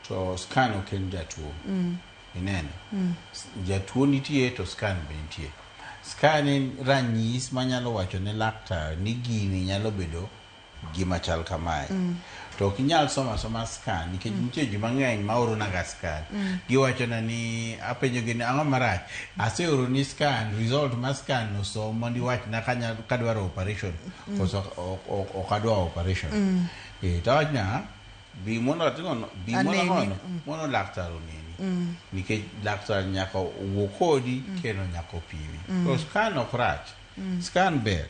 To scan ok en jatuo. Ineno. Jatuo nitie to scan be nitie. Scan en ranyis manyalo wacho ne laktar ni gini nyalo bedo gima chal kamae. To ok inyal soma scan nikech nitie ji mang'eny ma oro naga scan. Giwacho na ni apenjo gini ang'o marach. Aseoro ni scan, result ma scan no so mondo iwach na kadwaro operation. Koso ok adwa operation. Tawachna bi mono mono laktar oneni. Nikech laktar nyaka wuo kodi kendo nyaka opimi. To scan ok rach. Scan ber.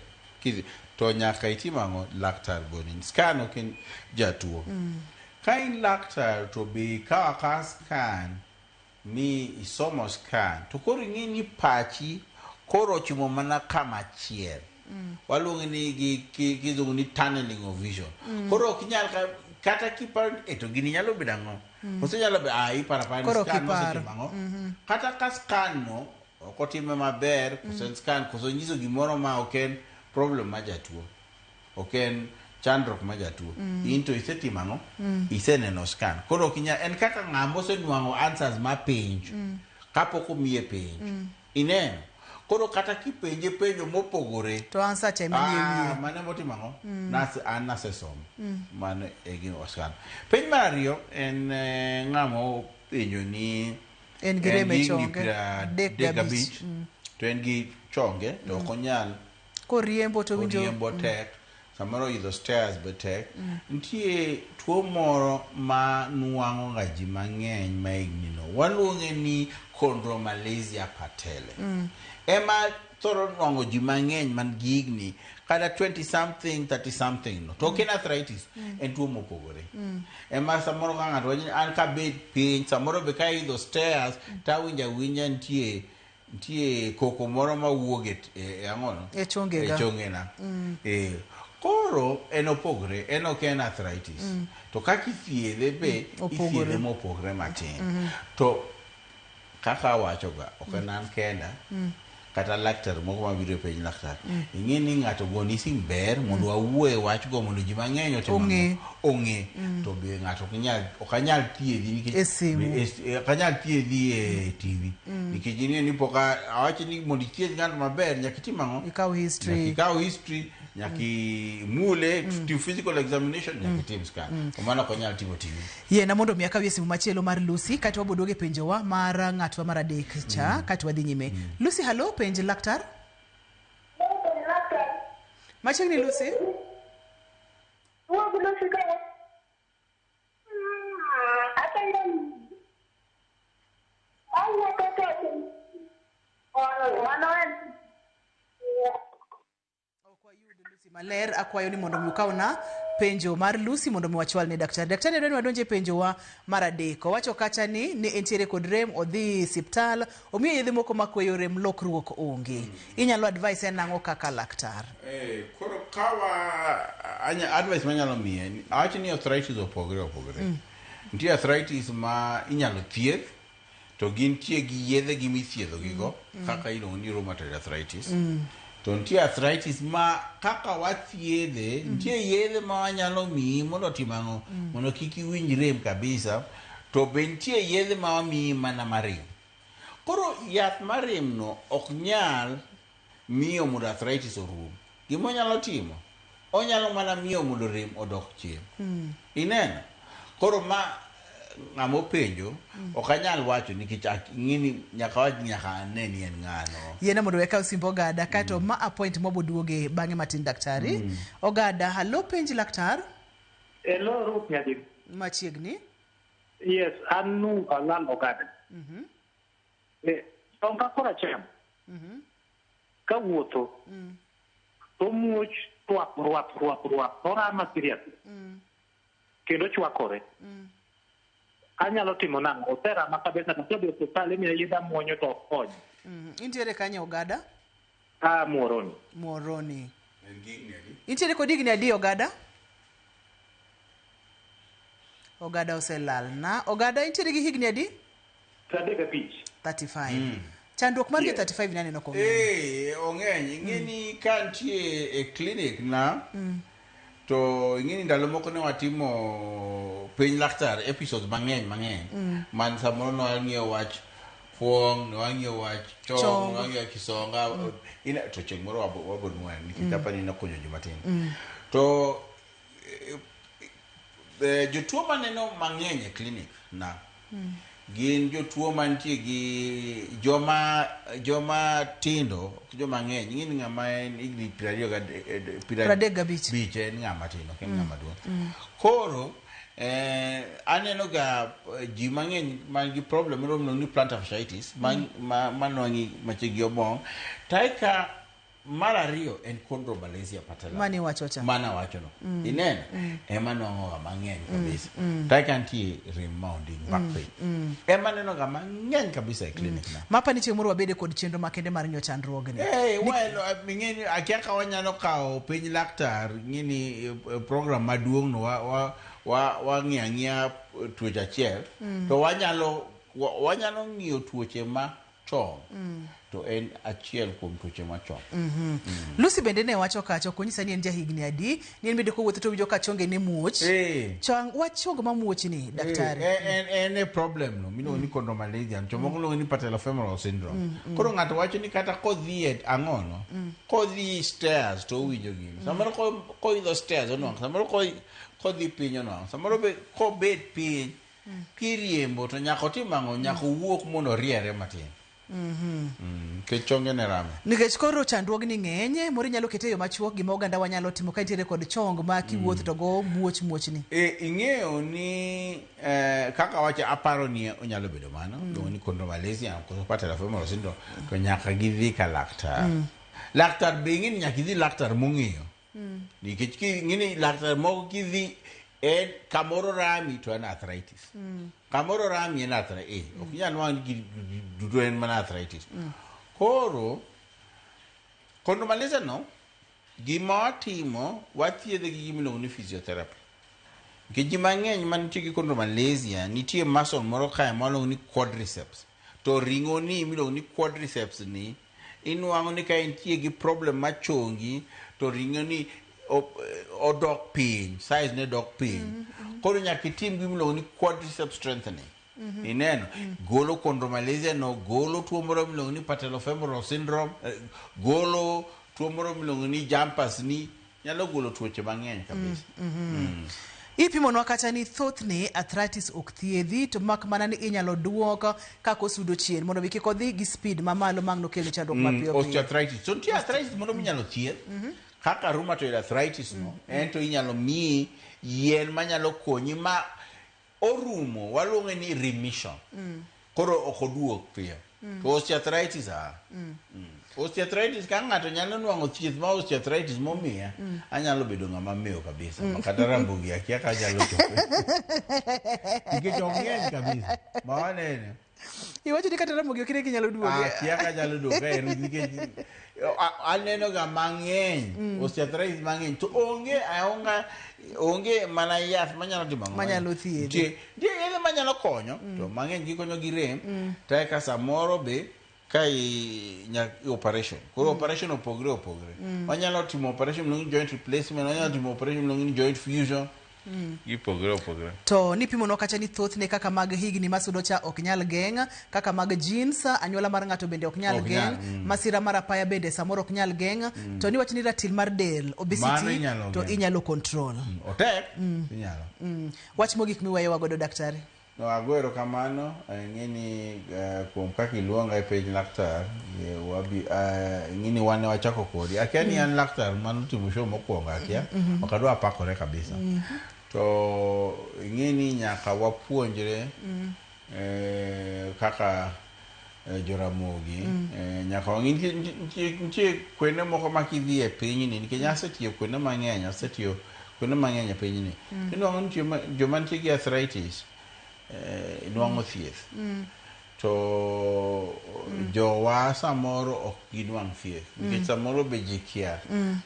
To nyaka itim ang'o laktar gonin. Scan ok en jatuo. Ka in laktar to be ka scan mi isomo scan to koro ing'e ni pachi koro ochimo mana kama achiel. Waluongo ni gizungu ni tunneling of vision. Koro ok inyal kata kiparo to gini nyalo bedo ang'o. Ose nyalo bedo ipara scan mosetimo ang'o. Kata ka scan no ok otime maber, koso scan koso nyiso gimoro ma ok en problem ma jatuo. Ok en chandruok ma jatuo. Into isetimo ang'o? Iseneno scan. Koro ok inyal en kaka ng'ama osenuang'o answers ma penj kapok omiye penj. Ineno. Koro kata kipenje penjo mopogore to answer cha imiye mane motimo ang'o? Nasesomo. Mane egino scan. Penj mar ariyo en ng'ama penjo ni en gi rem e chonge to en gi chonge to ok onyal koriembo to winjo tek samoro idho stairs betek nitie tuo moro ma nuang'o ga ji mang'eny ma higni no waluonge ni chondromalacia patella ema thoro nuang'o ji mang'eny man gi higni kada 20 something 30 something no to ken arthritis en tuo mopogore ema samoro ka ng'ato an ka bed piny samoro be ka idho stairs ta winja nitie koko moro ma wuoge ang'ono e chongena koro en opogore en ok en arthritis to kaka ithiedhe be ithiedhe mopogore matin to kaka awachoga ok en an kenda kata laktar moko mabiro e penj laktar ing'e ni ng'ato goni sim ber mondo wawuoye wach go mondo ji mang'eny ong'e to be ng'ato ok anyal thiedhi nikech ok anyal thiedhi e TV nikech ni pok awacho ni mondo ithiedh ng'ato maber nyaka itim ang'o ikaw history nyaka imule to physical examination nyaka itim scan mano ok anyal timo TV na mondo mi akawie simu machielo mar Lucy kati waboduoge penjowa mar ng'atwa mar adek cha kati wadhi nyime Lucy halo penj laktar machiegni Lucy maler akwayo ni mondo mi ukawna penjo mar Lucy mondo mi wachwal ne daktari. Daktari dwani wadonje penjo wa mar adek. Wacho kacha ni entiere kod rem odhi siptal omiyo yedhe moko makweyo rem lokruok onge. Inyalo advice en ang'o kaka laktar? Koro kawa advice manyalo miye awacho ni arthritis opogore. Nitie arthritis ma inyalo thieth to gin tie gi yedhe gi mithiedho gigo kaka iluongo ni rheumatoid arthritis. To nitie arthritis ma kaka wathiedhe nitie yedhe ma wanyalo miyi mondo tim ang'o mondo kik iwinj rem kabisa to be nitie yedhe ma wamiyi mana marem. Koro yath mar rem no ok nyal miyo mondo arthritis orum. Gima onyalo timo onyalo mana miyo mondo rem odok chien. Ineno koro ng'amo penjo ok anyal wacho nikech ng'ini nyaka wach nyaka ane ni en ng'ano yena mondo weka usimbo Ogada kato ma appoint moboduoge bang'e matin daktari Ogada halo penj laktar hello Ruth nyadi machiegni yes anu alan Ogada onka kora chem ka wuotho to muoch ruap ora makiriat kendo chwakore anyalo timo nang'o otera makabesa tasobe hospital emiya yedha muonyo to konyo intiere kanye Ogada Muoroni intiere kod higni adi Ogada oselal na Ogada intiere gi higni adi 35 chandruok mar 35 naneno ko ong'eny ing'eni ka nitie e clinic na to ing'eni ndalo moko ne watimo penj laktar episodes mang'eny man samoro ne wang'iyo wach fuong ne wang'iyo wach chong ne wang'iyo kisonga to chieng' moro wabonuen nikech apani nokonyo ji matin to jotuo maneno mang'eny e clinic na gin jotuo mantie gi joma tindo joma ng'eny ing'eni ng'ama en higni 35 en ng'ama tindo ok en ng'ama duong' koro aneno ga ji mang'eny man gi problem miluongo ni plantar fasciitis manwang'i machiegni obong' taika mar ariyo en chondromalacia patella mani wachocha mana wachono ineno ema nwang'o ga mang'eny kabisa taika nitie rem ma onding' back pain ema neno ga mang'eny kabisa e clinic na mapa ni chieng' moro wabede kod chenro makende mar nyo chandruogni ing'eni akia ka wanyalo kawo penj laktar ng'ini program maduong' no wang'iyo ang'iya tuoche achiel to wanyalo ng'iyo tuoche machon to en achiel kuom tuoche machon Lucy bende ne wacho kacho konyisa ni en jahigni adi ni en bende kowuotho to winjo ka chonge ne muoch wachong ma muoch ni daktari en a problem no miluongo ni chondromalacia jomoko luongo ni patellofemoral syndrome koro ng'ato wacho ni kata kodhi ang'ono kodhi stairs to owinjo gini samoro koidho stairs onwang' samoro kodhi piny onwang' samoro be kobet piny kiriembo to nyaka otim ang'o nyaka owuok mondo oriere matin Ke chonge ne rame. Nikech koro chandruogni ng'enye, moro inyalo kete yo machuok gima oganda wanyalo timo ka nitiere kod chong ma kiwuotho to go muoch ni. Ing'eyo ni kaka wacha aparo ni onyalo bedo mano, ni chondromalacia kosopata la femoral syndrome to nyaka gidhi ka laktar. Laktar be ng'ini nyaka idhi laktar mong'eyo. Nikech ng'ini laktar moko kidhi en kamoro rami to en arthritis. Kamoro rami en arthritis. Ok nyal wang duto en mana arthritis. Koro chondromalacia no gima watimo wathiedhe gi gima iluongo ni physiotherapy. Nikech ji mang'eny mantie gi chondromalacia nitie muscle moro kae miluongo ni quadriceps. To ring'o ni miluongo ni quadriceps ni inuang'o ni ka entie gi problem machongi to ring'o ni odok piny, size ne dok piny. Koro nyaka itim gima iluongo ni quadriceps strengthening. Ineno, golo chondromalacia no, golo tuo moro miluongo ni patellofemoral syndrome, golo tuo moro miluongo ni jumpers ni, nyalo golo tuoche mang'eny kabisa. Ipimonwa kata ni thothne arthritis ok thiedhi to mak mana ni inyalo duoko kako sudo chien mondo bi kik odhi gi speed mamalo mang no kelo chandruok mapiyo. Osteoarthritis. So nitie arthritis mondo minyalo thiedh. Kaka rheumatoid arthritis no, ento inyalo miyi yien manyalo konyi ma orumo, waluonge ni remission. Koro ok oduok piyo. To osteoarthritis osteoarthritis ka ng'ato nyalo nuang'o thieth ma osteoarthritis momiya, anyalo bedo ng'ama mewo kabisa. Kata Rambogi akia ka nyalo chope. Nikech ok ng'eny kabisa. Ma wanene. Iwacho ni kata Rambogi ok ine nyalo duogo. Akia ka nyalo duogo nikech aneno ga mang'eny, osteoarthritis mang'eny. To onge mana yath manyalo timo ng'o. Manyalo thiedhi. Nitie yedhe manyalo konyo, to mang'eny gikonyo gi rem, to eka samoro be ka operation. Koro operation opogre. Wanyalo timo operation miluongo ni joint replacement, wanyalo timo operation miluongo ni joint fusion. Gipogre. To nipimonwa kata ni thothne kaka mag higni masudo cha ok nyal geng', kaka mag genes, anyuola mar ng'ato bende ok nyal geng', masira mar apaya bende samoro ok nyal geng', to ni wach ni ratil mar del, obesity, to inyalo control. Otek, inyalo. Wach mogik miweyo godo daktari. No, agwero kamano, ng'ini kuom kaka iluonga e page laktar, ng'ini wane wachako kodi. Akia ni an laktar manutimo show mokwongo akia, ok adwa apakore kabisa. To ng'ini nyaka wapuonjre kaka Joramogi, nyaka nitie kwene moko makidhi e pinyni, nikech asetiyo kwene mang'eny, e pinyni. Inuang'o nitie joma nitie gi arthritis, inuang'o thieth. To jowa samoro ok ginwang' thieth, nikech samoro be ji kia.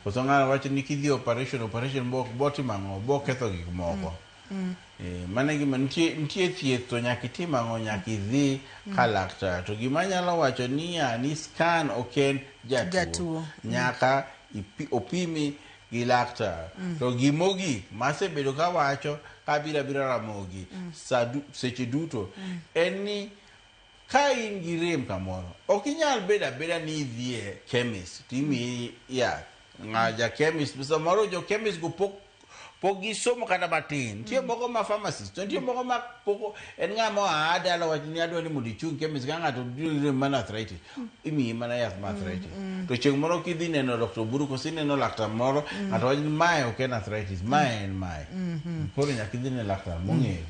Koso ng'ano wacho ni kidhi operation botimo ang'o, boketho gik moko. Mane gima nitie thieth to nyaka itim ang'o, nyaka idhi ka laktar. To gima nyalo wacho ni scan ok en jatuo. Nyaka opimi gi laktar. To gimogik masebedo ka wacho kabira Ramogi seche duto en ni ka in gi rem kamoro ok inyal beda ni idhi e chemist timi yath. Ng'aja chemist samoro jo chemist go pok gisomo kata matin. Nitie moko ma pharmacist, nitie moko ma pok en ng'ama adala wach ni adwa ni mondo ichung chemist ka ng'ato rem mana arthritis, imiyi mana yath ma arthritis. To chieng' moro kidhi neno Dr. Buru kosi neno laktar moro, ng'ato wacho ni mae ok en arthritis, mae en mae. Koro nyaka idhi ne laktar mong'eyo.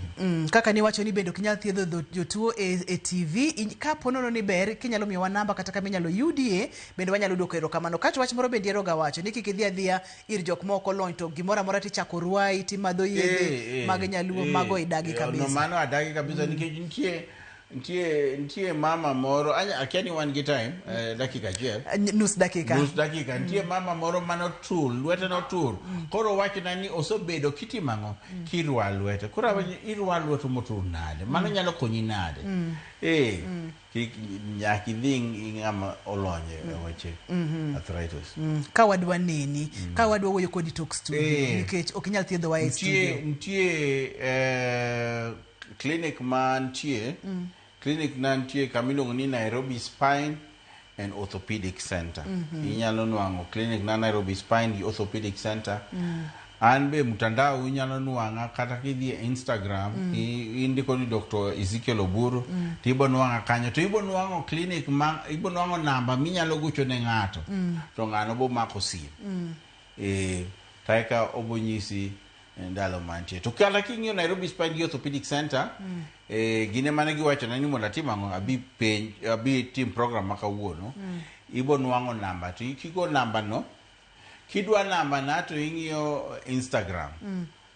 Kaka ni wacho ni bende ok inyal thiedho jotuo e TV, ka ponono ni ber kinyalo miyowa namba kata kama inyalo yudie, bende wanyalo duoko erokamano. Kato wach moro bende eroga wacho ni kik idhi adhiya ir jok moko lony to gimoro amora tichako ruai timadho yedhe mag nyaluo mago idagi kabisa. No, mano adagi kabisa nikech nitie mama moro akia ni wan gi time dakika achiel, nus dakika nitie mama moro manotur lwete notur. Koro wachna ni osebedo kitimo ang'o, kirwa lwete. Koro irwa lwete motur nade, mano nyalo konyi nade. Nyaka idhi ng'ama olonye weche arthritis. Ka wadwa neni, ka wadwa wuoyo kodi tok studio, nikech ok inyal thiedhowa e studio. Nitie clinic mantie kamiluongo ni Nairobi Spine and Orthopedic Center. Inyalo nuang'o clinic na Nairobi Spine gi Orthopedic Center. an be mtandao inyalo nuanga kata kidhi Instagram indiko ni Dr. Ezekiel Oburu tibo nuanga kanyo to ibo nuango clinic ibo nuango namba minyalo gocho ne ng'ato to ng'ano bo mako sim taika obonyisi ndalo mantie to kala king'yo Nairobi Spine Orthopedic Center gine mane giwacho na ni mondo atim ang'o abi team program makawuono ibo nuango namba to ikigo namba no kidwa namba na to ing'iyo Instagram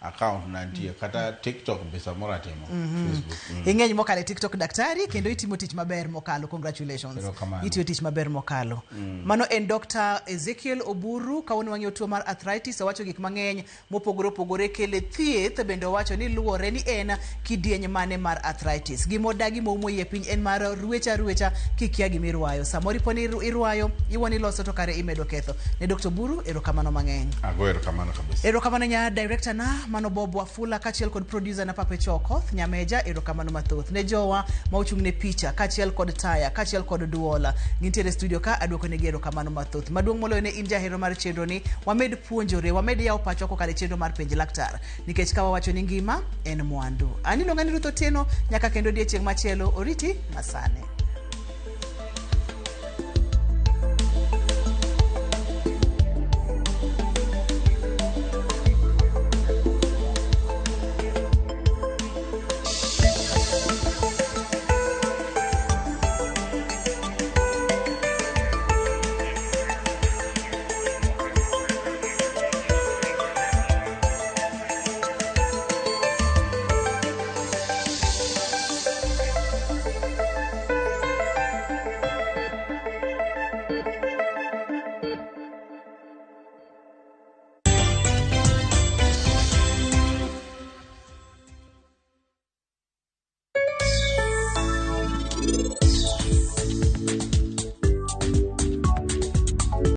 account nantie kata TikTok be samora timo Facebook ing'eny mokalo TikTok daktari kendo itimo tich maber mokalo congratulations itiyo tich maber mokalo mano en Dr. Ezekiel Oburu kawuono wang'eyo tuo mar arthritis owacho gik mang'eny mopogore opogore kele thieth bende owacho ni luwore ni en kidieny mane mar arthritis gimodagi momoyie piny en mar ruecha kikia gimirwayo samori poni irwayo iwoni loso to kare imedo ketho ne Dr. Oburu erokamano mang'eny erokamano kabisa erokamano nya director na mano Bob Wafula kachiel kod producer na Pape Chokoth Nyameja erokamano mathoth ne jowa mauchungne picha kachiel kod taya kachiel kod duola gintiere studio ka aduoko ne erokamano mathoth maduong' moloyo ne in jahero mar chenro ni wamed puonjore wamed yawo pacho kokalo chenro mar penj laktar nikech ka wawacho ni ngima en mwandu anino ng'ani Ruth Otieno nyaka kendo odiechieng' machielo oriti masane